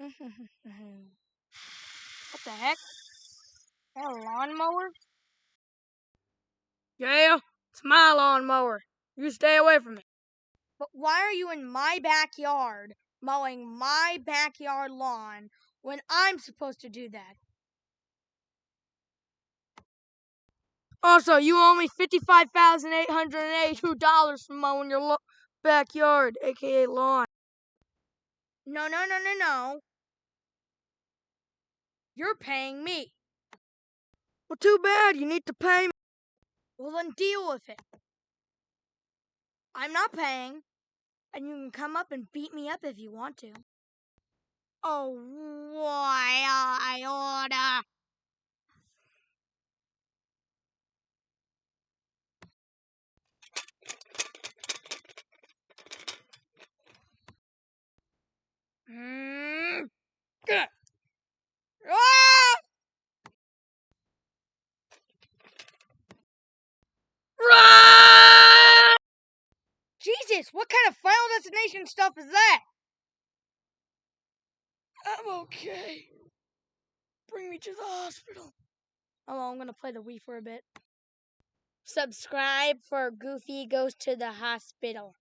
What the heck? A lawnmower? Yeah, it's my lawnmower. You stay away from it. But why are you in my backyard mowing my backyard lawn when I'm supposed to do that? Also, you owe me $55,882 for mowing your backyard, aka lawn. No. You're paying me. Well, too bad. You need to pay me. Well, then deal with it. I'm not paying, and you can come up and beat me up if you want to. Oh, why I order? Good. Ah! Run! Jesus, what kind of Final Destination stuff is that? I'm okay. Bring me to the hospital. Oh, I'm gonna play the Wii for a bit. Subscribe for Goofy Goes to the Hospital.